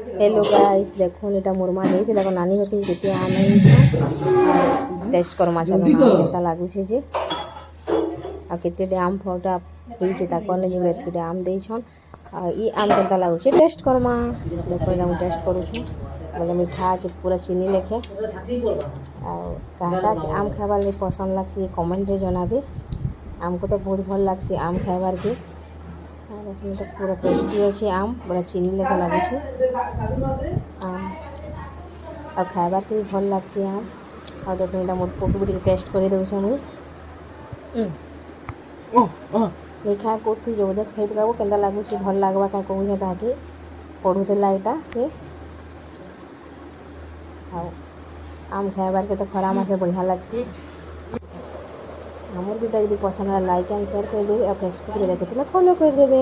Hello guys देखो एटा मोर मां नहीं देखो नानी के केते आम टेस्ट करमा चलो ना केता लागु छे जे आ केते आम फोटा होई छे ता कोने जे केते आम देई छन आ ई आम केता लागु छे टेस्ट करमा देखो एटा हम टेस्ट करू छु बोले मीठा छे पूरा चीनी लेखे आ काका के आम खाबार ले पसंद लागसी कमेंट रे जनाबे आमको तो बहुत भल लागसी आम खाबार के तो पूरा टेस्टी अच्छे आम बड़ा चीनी लेखा लगे आम और खाबार के भी भल लगसी आम और देखो ये मोर पोटू भी टेस्ट कर दूसरे मुझे नहीं खा कौन जबरदस्त खाई पकाबो केन्दा लगुच भल लगवा क्या कहूँ ताकि पढ़ुला यहाँ से आम खाबार के तो खरा मासे बढ़िया लगसी हमर वीडियो यदि पसंद है लाइक एंड शेयर कर देवे और फेसबुक रे देखे फॉलो कर देवे।